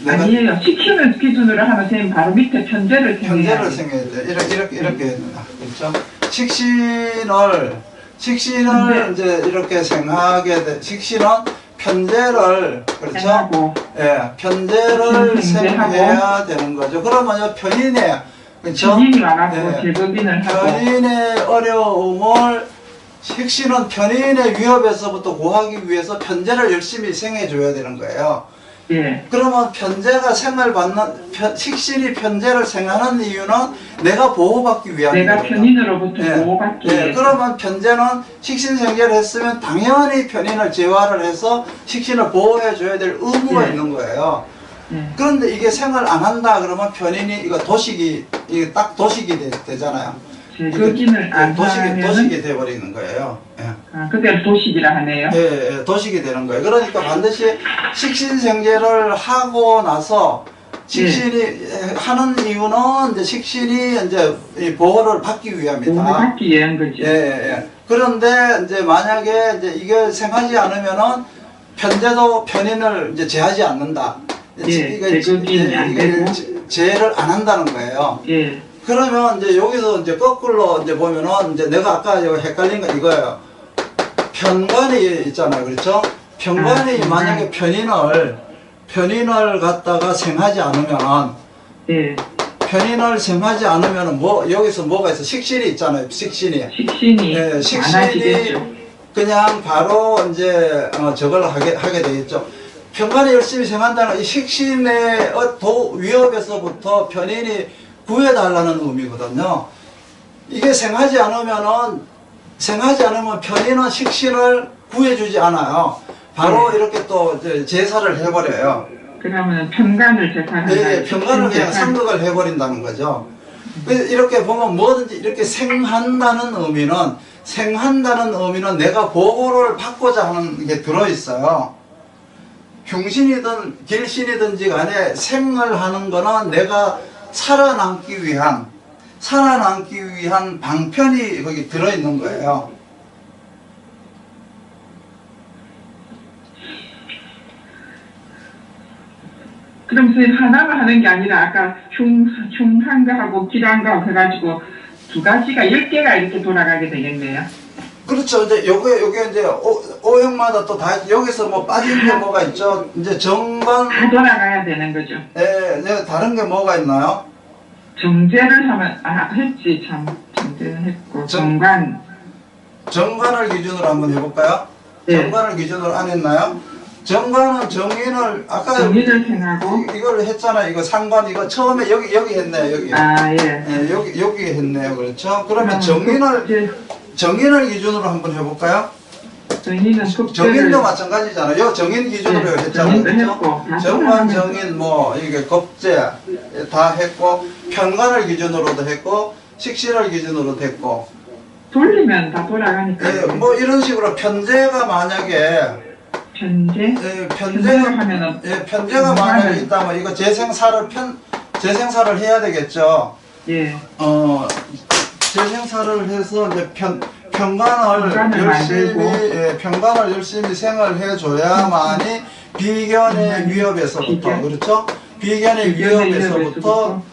아니에요. 식신을 기준으로 하면 선생님 바로 밑에 편제를 생해야 편제를 생해야 돼. 이렇게 된다. 그렇죠? 식신을 이제 이렇게 생하게 돼. 식신은 편제를, 그렇죠? 생하고. 예, 편제를 생해야 되는 거죠. 그러면 편인의, 그렇죠? 편인이 많았고, 제법인을 하고. 편인의 어려움을 식신은 편인의 위협에서부터 구하기 위해서 편제를 열심히 생해줘야 되는 거예요. 예. 그러면 편제가 식신이 편제를 생하는 이유는 내가 보호받기 위함이거든요. 내가 편인으로부터 보호받기 위해서. 그러면 편제는 식신생제를 했으면 당연히 편인을 제화를 해서 식신을 보호해줘야 될 의무가 있는 거예요. 그런데 이게 생을 안 한다 그러면 편인이 이거 도식이 이게 딱 도식이 되잖아요. 제거기는 안 하면 도식이 돼버리는 거예요. 예. 아, 그때 도식이라 하네요. 예, 도식이 되는 거예요. 그러니까 반드시 식신생제를 하고 나서 식신이 하는 이유는 이제 식신이 이제 이 보호를 받기 위함이다. 보호받기 위한 거죠. 예. 그런데 이제 만약에 이제 이게 생하지 않으면은 편제도 편인을 이제 제하지 않는다. 제거기는 안 되고 제를 안 한다는 거예요. 예. 그러면 이제 여기서 이제 거꾸로 이제 보면은 이제 내가 아까 헷갈린 거 이거예요. 편관이 있잖아요. 그렇죠? 편관이 만약에 편인을 갖다가 생하지 않으면은 편인을 생하지 않으면은 뭐 여기서 뭐가 있어? 식신이 있잖아요. 식신이 많아지겠죠. 그냥 바로 이제 저걸 하게 되겠죠. 편관이 열심히 생한다는 이 식신의 위협에서부터 편인이 구해달라는 의미거든요. 이게 생하지 않으면 편인은 식신을 구해주지 않아요. 바로 이렇게 또 제사를 해버려요. 그러면 편관을 제사한다. 네, 편관을 그냥 상극을 해버린다는 거죠. 그래서 이렇게 보면 뭐든지 이렇게 생한다는 의미는 내가 보호를 받고자 하는 게 들어있어요. 흉신이든 길신이든지 간에 생을 하는 거는 내가 살아남기 위한 방편이 거기 들어있는 거예요. 그럼 선생님 하나만 하는 게 아니라 아까 흉한거하고 기란거 해가지고 두 가지가 10개가 이렇게 돌아가게 되겠네요. 그렇죠. 이제 요게 이제 오형마다 또 다 여기서 뭐 빠진 게 뭐가 있죠. 이제 정관 다 돌아가야 되는 거죠. 네, 다른 게 뭐가 있나요? 정제를 하면 했지 참. 정제는 했고 정관을 기준으로 한번 해볼까요? 정관을 기준으로 안 했나요? 정관은 정인을 아까 정인을 생하고 이걸 했잖아요. 이거 상관 이거 처음에 여기 했네요. 여기. 여기 했네요. 그렇죠? 그러면 정인을 기준으로 한번 해볼까요? 정인도 마찬가지잖아요. 정인 기준으로 했잖아요. 그렇죠? 정관, 정인, 뭐 이게 겁제 다 했고 편관을 기준으로도 했고 식신을 기준으로도 했고 돌리면 다 돌아가니까. 네, 뭐 이런 식으로 편제가 만약에 편제가 만약에 있다면 이거 재생사를 해야 되겠죠. 재생사를 해서 이제 편관을 열심히 생활해 줘야만이 비견의 위협에서부터 그렇죠? 비견의 위협에서부터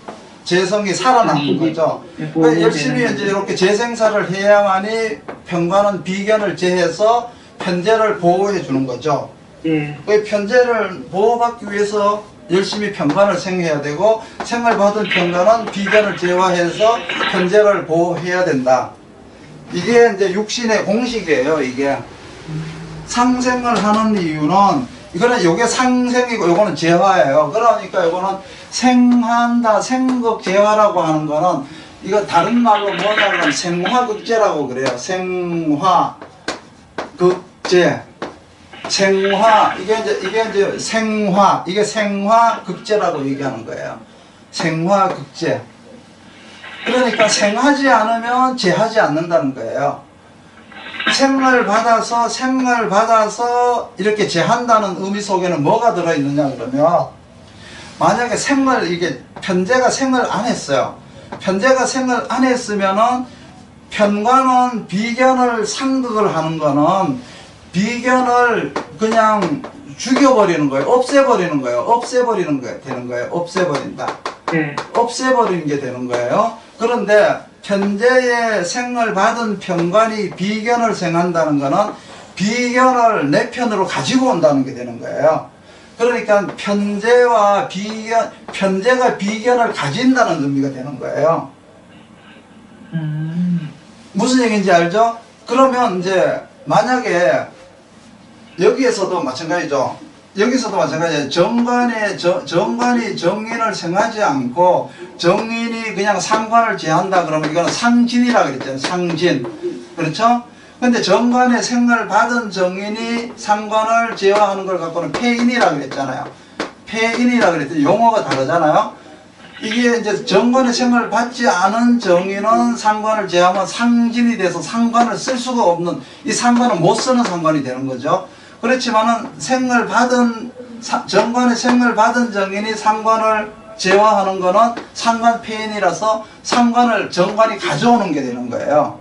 재성이 살아남는 거죠. 그러니까 열심히 이제 이렇게 재생사를 해야만이 편관은 비견을 제해서 편제를 보호해 주는 거죠. 그 편제를 보호받기 위해서 열심히 편관을 생해야 되고 생을 받은 편관은 비견을 제화해서 편제를 보호해야 된다. 이게 이제 육신의 공식이에요. 이게 상생을 하는 이유는 이거는 요게 상생이고 요거는 재화예요. 그러니까 요거는 생한다, 생극 재화라고 하는 거는 이거 다른 말로 뭐냐면 생화극제라고 그래요. 생화극제. 이게 이제 이게 생화극제라고 얘기하는 거예요. 생화극제. 그러니까 생하지 않으면 제하지 않는다는 거예요. 생을 받아서 이렇게 제한다는 의미 속에는 뭐가 들어있느냐 그러면 만약에 이게 편제가 생을 안 했어요. 편제가 생을 안 했으면은 편관은 비견을 상극을 하는 거는 비견을 그냥 죽여버리는 거예요. 없애버리는 거예요. 되는 거예요. 없애버리는 게 되는 거예요. 그런데 편제의 생을 받은 편관이 비견을 생한다는 거는 비견을 내 편으로 가지고 온다는 게 되는 거예요. 그러니까 편제가 비견을 가진다는 의미가 되는 거예요. 무슨 얘기인지 알죠? 그러면 이제 만약에 여기에서도 마찬가지죠. 여기서도 마찬가지예요. 정관이 정인을 생하지 않고 정인이 그냥 상관을 제한다 그러면 이거는 상진이라 그랬잖아요. 상진. 그렇죠? 근데 정관의 생을 받은 정인이 상관을 제어하는 걸 갖고는 폐인이라 그랬잖아요. 폐인이라 그랬더니 용어가 다르잖아요. 이게 이제 정관의 생을 받지 않은 정인은 상관을 제하면 상진이 돼서 상관을 쓸 수가 없는, 이 상관은 못 쓰는 상관이 되는 거죠. 그렇지만은 정관의 생을 받은 정인이 상관을 제어하는 거는 상관 폐인이라서 상관을 정관이 가져오는 게 되는 거예요.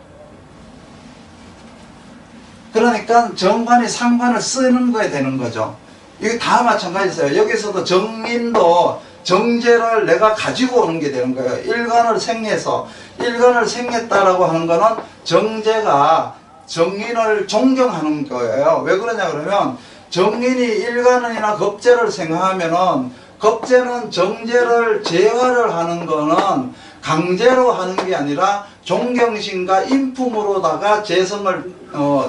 그러니까 정관이 상관을 쓰는 거에 되는 거죠. 이게 다 마찬가지예요. 여기서도 정인도 정제를 내가 가지고 오는 게 되는 거예요. 일간을 생했다라고 하는 거는 정제가 정인을 존경하는 거예요. 왜 그러냐 그러면 정인이 일간이나 겁제를 생하면은 겁제는 정제를 제어를 하는 거는 강제로 하는 게 아니라 존경심과 인품으로다가 재성을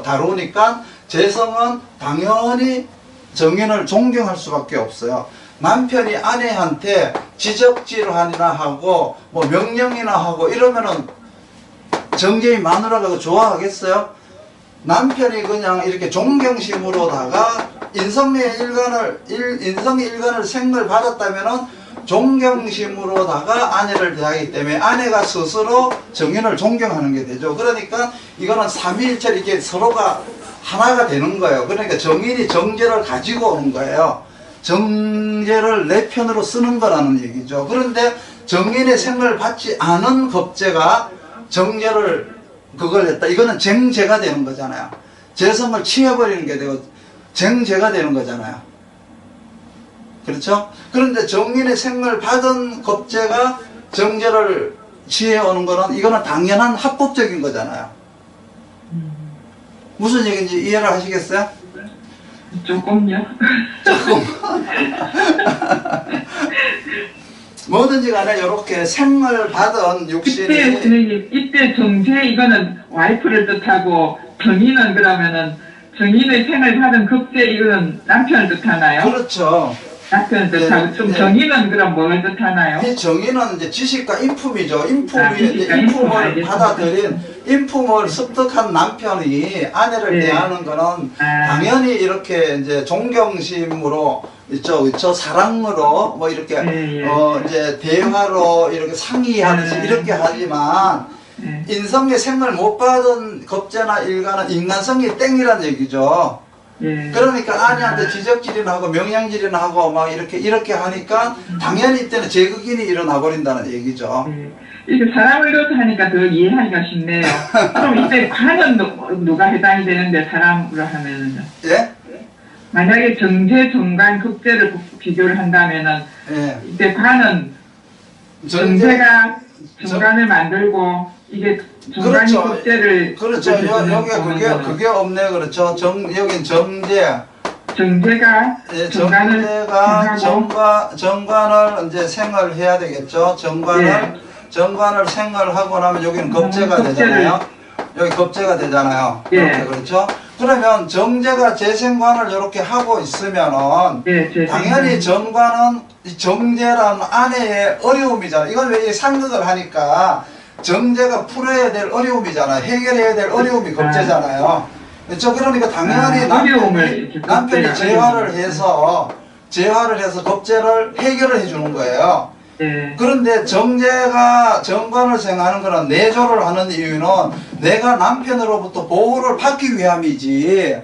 다루니까 재성은 당연히 정인을 존경할 수밖에 없어요. 남편이 아내한테 지적질하니나 하고 뭐 명령이나 하고 이러면은 정제의 마누라가 좋아하겠어요? 남편이 그냥 이렇게 존경심으로다가 인성의 일간을 생을 받았다면은 존경심으로다가 아내를 대하기 때문에 아내가 스스로 정인을 존경하는 게 되죠. 그러니까 이거는 삼위일체 이게 서로가 하나가 되는 거예요. 그러니까 정인이 정제를 가지고 오는 거예요. 정제를 내 편으로 쓰는 거라는 얘기죠. 그런데 정인의 생을 받지 않은 겁제가 정제를 그걸 했다. 이거는 쟁제가 되는 거잖아요. 재성을 취해버리는 게 되고 쟁제가 되는 거잖아요. 그렇죠? 그런데 정인의 생을 받은 겁제가 정제를 취해오는 거는 이거는 당연한 합법적인 거잖아요. 무슨 얘기인지 이해를 하시겠어요? 조금요. 조금. 뭐든지 간에 이렇게 생을 받은 육신이 이때 정제 이거는 와이프를 뜻하고 정인은 그러면은 정인의 생을 받은 급제 이거는 남편을 뜻하나요? 그렇죠. 남편을 뜻하고 좀 정인은 그럼 뭘 뜻하나요? 이 정인은 이제 지식과 인품이죠. 지식과 인품을 받아들인 인품을 습득한 남편이 아내를 대하는 거는 당연히 이렇게 이제 존경심으로 있죠. 사랑으로 뭐 이렇게 이제 대화로 이렇게 상의하듯이 이렇게 하지만 인성의 생을 못 받은 겁제나 일간은 인간성이 땡이란 얘기죠. 그러니까 아내한테 지적질이나 하고 명령질이나 하고 막 이렇게 하니까 당연히 이때는 제극인이 일어나 버린다는 얘기죠. 이렇게 사람을 이렇게 하니까 더 이해하기가 쉽네요. 그럼 이때 관은 누가 해당이 되는데 사람으로 하면은요? 예? 만약에 정제, 정관, 급제를 비교를 한다면은 이때 관은 정제가 정관을 만들고 이게 정관이 급제를 그렇죠. 여기가 그게 없네. 그렇죠. 여긴 정제가 정관을 이제 생을 해야 되겠죠. 정관을 생을 하고 나면 여기는 겁제가 되잖아요. 여기 겁제가 되잖아요. 그렇죠. 그러면 정제가 재생관을 이렇게 하고 있으면은 당연히 정관은 정제라는 아내의 어려움이잖아요. 이건 왜 상극을 하니까 정제가 풀어야 될 어려움이잖아요. 해결해야 될 어려움이 겁제잖아요. 그렇죠. 그러니까 당연히 남편이 재활을 해서 겁제를 해결을 해주는 거예요. 그런데 정제가 정관을 생하는 거는 내조를 하는 이유는 내가 남편으로부터 보호를 받기 위함이지.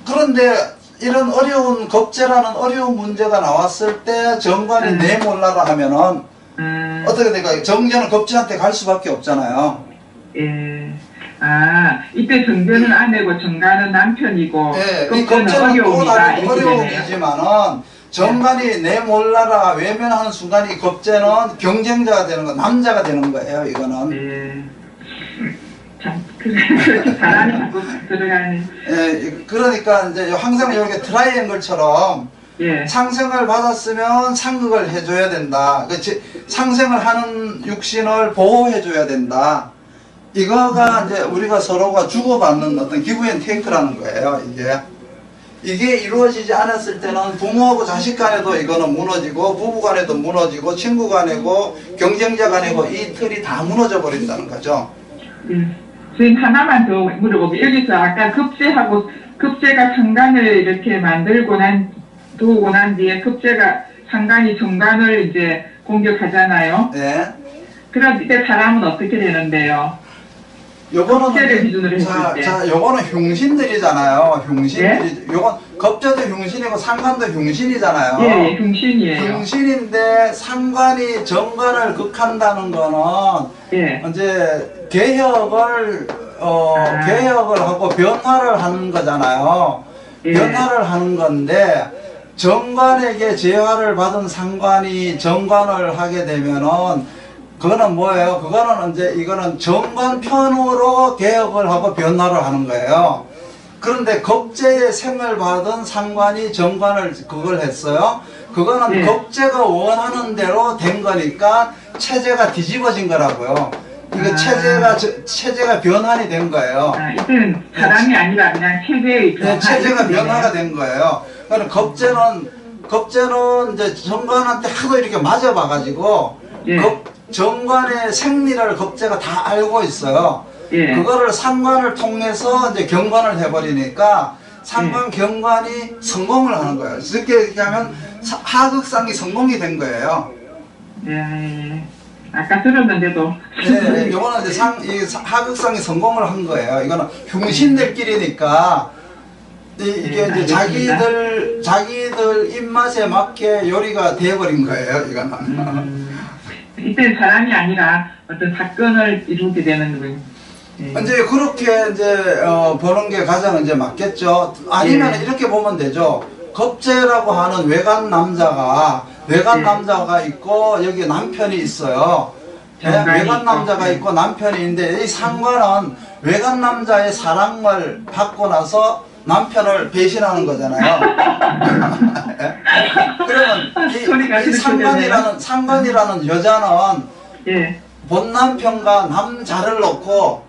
그런데 이런 어려운 겁제라는 어려운 문제가 나왔을 때 정관이 내 몰라라 하면은 어떻게 될까요? 정제는 겁제한테 갈 수밖에 없잖아요. 이때 정제는 아내고 정관은 남편이고 이 겁제는 또 다른 어려움이지만은 정관이 내 몰라라 외면하는 순간 이 겁제는 경쟁자가 되는 거, 남자가 되는 거예요. 이거는. 그렇게 사람이 자꾸 들어가네. 그러니까 이제 항상 이렇게 트라이앵글처럼 상생을 받았으면 상극을 해줘야 된다. 상생을 하는 육신을 보호해줘야 된다. 이거가 이제 우리가 서로가 주고받는 어떤 기브 앤 테이크라는 거예요. 이게 이루어지지 않았을 때는 부모하고 자식 간에도 이거는 무너지고, 부부 간에도 무너지고, 친구 간에고, 경쟁자 간에고, 이 틀이 다 무너져 버린다는 거죠. 선생님 하나만 더 물어보게. 여기서 아까 급제가 상관을 이렇게 두고 난 뒤에 급제가 상관이 정관을 이제 공격하잖아요. 네. 그럼 이때 사람은 어떻게 되는데요? 요거는 기준으로 했을 때. 요거는 흉신들이잖아요. 흉신들이. 예? 요건 겁제도 흉신이고 상관도 흉신이잖아요. 예, 흉신이에요. 흉신인데 상관이 정관을 극한다는 거는 예. 이제 개혁을 하고 변화를 하는 거잖아요. 예. 변화를 하는 건데 정관에게 제화를 받은 상관이 정관을 하게 되면은 그거는 뭐예요? 그거는 이제 이거는 정관편으로 개혁을 하고 변화를 하는 거예요. 그런데 겁제의 생을 받은 상관이 정관을 그걸 했어요. 그거는 네. 겁제가 원하는 대로 된 거니까 체제가 뒤집어진 거라고요. 이거 체제가 변환이 된 거예요. 이때는 사람이 아니라 그냥 체제의 변화. 네, 체제가 변화가 된 거예요. 그러니까 겁제는 이제 정관한테 하도 이렇게 맞아봐가지고 예. 정관의 생리를 겁제가 다 알고 있어요. 예. 그거를 상관을 통해서 이제 경관을 해버리니까 상관 경관이 성공을 하는 거예요. 이렇게 하면 하극상이 성공이 된 거예요. 예. 아까 들었는데도. 네, 요거는 이제 하극상이 성공을 한 거예요. 이거는 흉신들끼리니까 이게 이제 자기들 입맛에 맞게 요리가 되어버린 거예요. 이거는. 이때는 사람이 아니라 어떤 사건을 이루게 되는 거예요. 이제 그렇게 이제 보는 게 가장 이제 맞겠죠. 아니면 이렇게 보면 되죠. 겁제라고 하는 외간 남자가 있고 여기 남편이 있어요. 외간 남자가 있고 남편이 있는데 이 상관은 외간 남자의 사랑을 받고 나서 남편을 배신하는 거잖아요. 그러면 이 상관이라는 여자는 본 남편과 남자를 놓고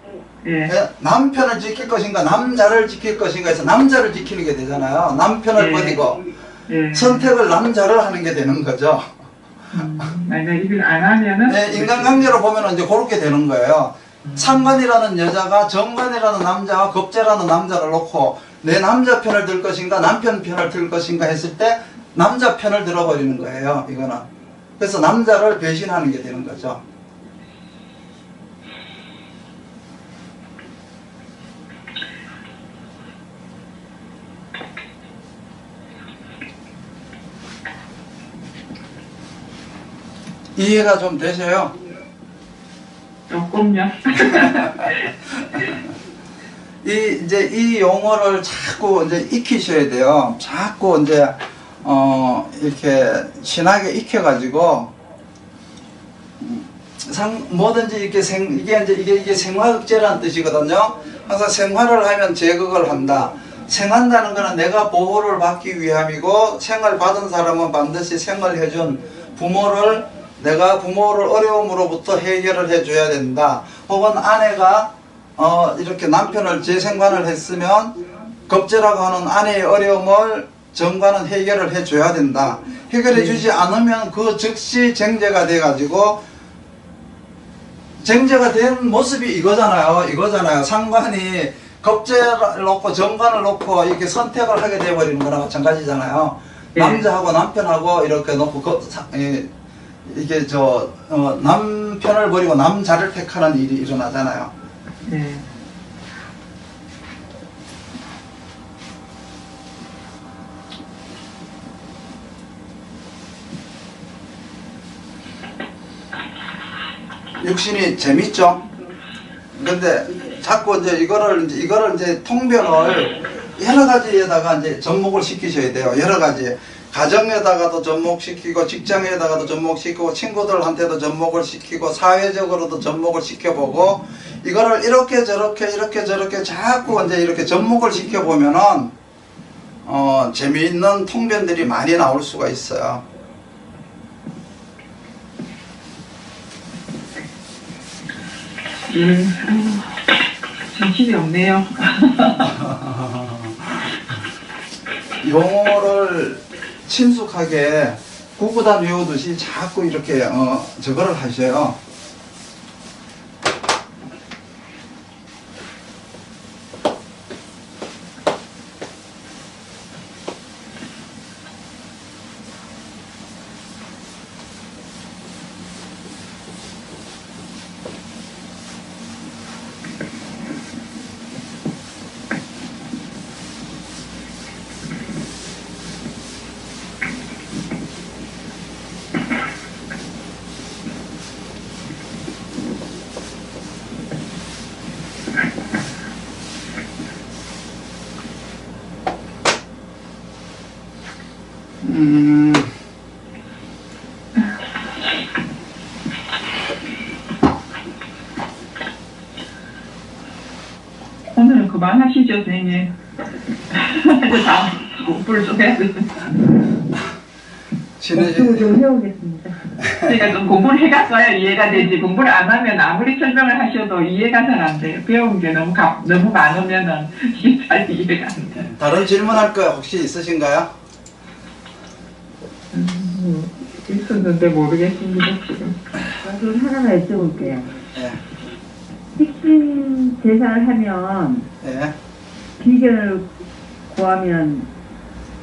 남편을 지킬 것인가 남자를 지킬 것인가 해서 남자를 지키는 게 되잖아요. 남편을 버리고 선택을 남자를 하는 게 되는 거죠. 만약 이걸 안 하면은 인간관계로 보면 이제 그렇게 되는 거예요. 상관이라는 여자가 정관이라는 남자와 겁제라는 남자를 놓고 내 남자 편을 들 것인가 남편 편을 들 것인가 했을 때 남자 편을 들어버리는 거예요. 이거는. 그래서 남자를 배신하는 게 되는 거죠. 이해가 좀 되세요? 조금요. 이 용어를 자꾸 이제 익히셔야 돼요. 자꾸 이제 이렇게 신하게 익혀가지고 뭐든지 이렇게 이게 생화극제라는 뜻이거든요. 항상 생화를 하면 제극을 한다. 생한다는 거는 내가 보호를 받기 위함이고 생을 받은 사람은 반드시 생을 해준 내가 부모를 어려움으로부터 해결을 해줘야 된다. 혹은 아내가 이렇게 남편을 재생관을 했으면 겁제라고 하는 아내의 어려움을 정관은 해결을 해줘야 된다. 해결해 주지 않으면 그 즉시 쟁제가 돼가지고 쟁제가 된 모습이 이거잖아요. 상관이 겁제를 놓고 정관을 놓고 이렇게 선택을 하게 돼버리는 거랑 마찬가지잖아요. 남자하고 남편하고 이렇게 놓고 이게 남편을 버리고 남자를 택하는 일이 일어나잖아요. 육신이 재밌죠? 근데 자꾸 이제 이거를 이제 통변을 여러 가지에다가 이제 접목을 시키셔야 돼요. 여러 가지. 가정에다가도 접목시키고 직장에다가도 접목시키고 친구들한테도 접목을 시키고 사회적으로도 접목을 시켜보고 이거를 이렇게 저렇게 자꾸 이제 이렇게 접목을 시켜보면은 재미있는 통변들이 많이 나올 수가 있어요. 예. 아이고, 정신이 없네요. 용어를 친숙하게 구구단 외우듯이 자꾸 이렇게 저거를 하셔요. 오늘은 그만하시죠, 선생님. 이제 다음 공부를 좀 해야 되는데. 공부 좀 해오겠습니다. 제가 좀 공부를 해갔어야 이해가 되지, 공부를 안 하면 아무리 설명을 하셔도 이해가 잘 안 돼요. 배운 게 너무 많으면은 이게 잘 이해가 안 돼요. 다른 질문할 거 혹시 있으신가요? 있었는데 모르겠습니다, 지금. 그럼 하나만 여쭤볼게요. 예. 식신 제사를 하면 예. 비견을 구하면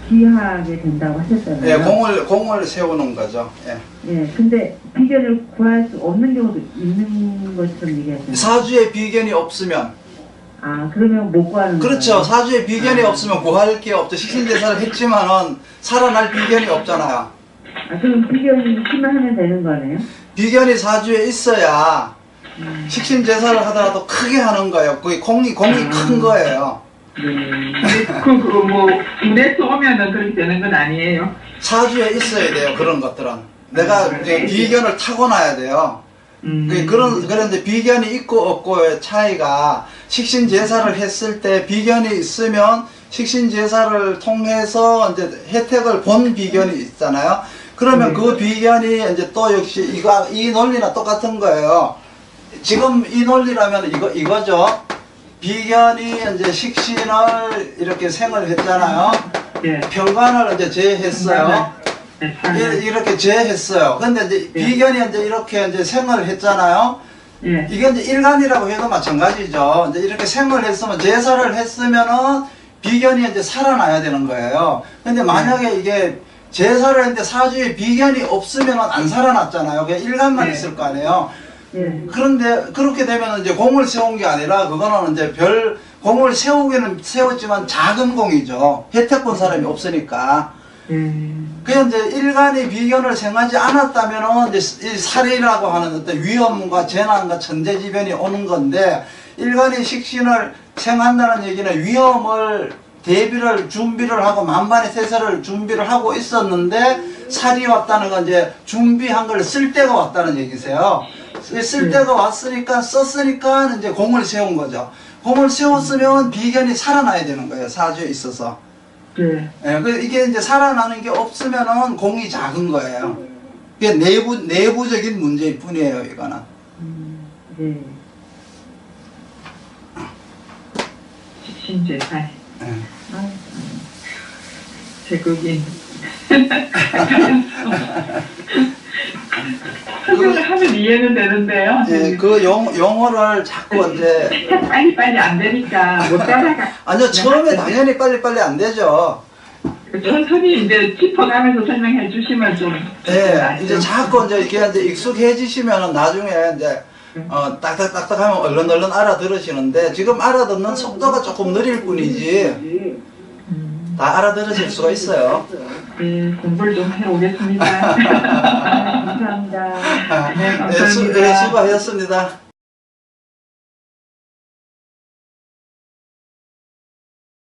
귀하게 된다고 하셨잖아요. 예, 공을 세우는 거죠. 예. 예, 근데 비견을 구할 수 없는 경우도 있는 것처럼 얘기하잖아요. 사주에 비견이 없으면, 아, 그러면 못 구하는 그렇죠. 거예요? 사주에 비견이 없으면 구할 게 없죠. 식신제사를 했지만은 살아날 비견이 없잖아요. 아, 그럼 비견이 있기만 하면 되는 거네요? 비견이 사주에 있어야 식신제사를 하더라도 크게 하는 거예요. 그게 공이 큰 거예요. 네. 뭐, 눈에서 오면은 그렇게 되는 건 아니에요. 사주에 있어야 돼요. 그런 것들은. 내가 이제 비견을 타고나야 돼요. 그런데 비견이 있고 없고의 차이가, 식신제사를 했을 때 비견이 있으면 식신제사를 통해서 이제 혜택을 본 비견이 있잖아요. 그러면 그 비견이 이제 또 역시 이 논리나 똑같은 거예요. 지금 이 논리라면 이거죠. 비견이 이제 식신을 이렇게 생을 했잖아요. 예. 평관을 이제 제했어요. 이렇게 제했어요. 근데 이제 비견이 이제 이렇게 이제 생을 했잖아요. 예. 이게 이제 일간이라고 해도 마찬가지죠. 이제 이렇게 생을 했으면, 제사를 했으면은 비견이 이제 살아나야 되는 거예요. 근데 만약에 이게 제사를 했는데 사주에 비견이 없으면은 안 살아났잖아요. 그냥 일간만 있을 거 아니에요. 그런데 그렇게 되면 이제 공을 세운 게 아니라, 그거는 이제 공을 세우기는 세웠지만 작은 공이죠. 혜택 본 사람이 없으니까. 그냥 이제 일간이 비견을 생하지 않았다면은 이제 이 살해라고 하는 어떤 위험과 재난과 천재지변이 오는 건데, 일간이 식신을 생한다는 얘기는 위험을 준비를 하고 만반의 세세를 준비를 하고 있었는데, 살이 왔다는 건 이제 준비한 걸 쓸 때가 왔다는 얘기세요. 쓸 때가 왔으니까, 썼으니까 이제 공을 세운 거죠. 공을 세웠으면 비견이 살아나야 되는 거예요. 사주에 있어서. 네. 예, 이게 이제 살아나는 게 없으면은 공이 작은 거예요. 그게 내부적인 문제일 뿐이에요, 이거는. 네. 식신제사. 예. 제국인. 설명을 하면 이해는 되는데요. 예, 그 용어를 자꾸 이제. 빨리 안 되니까 못 따라가. 아니요, 처음에 당연히 빨리 안 되죠. 천천히 이제 짚어가면서 설명해 주시면 좀. 예, 이제 자꾸 이제 이게 이제 익숙해지시면은 나중에 이제 딱딱딱딱 하면 얼른 알아들으시는데, 지금 알아듣는 속도가 조금 느릴 뿐이지 다 알아들으실 수가 있어요. 네, 공부를 좀 해오겠습니다. 감사합니다. 네, 감사합니다. 네, 수고하셨습니다.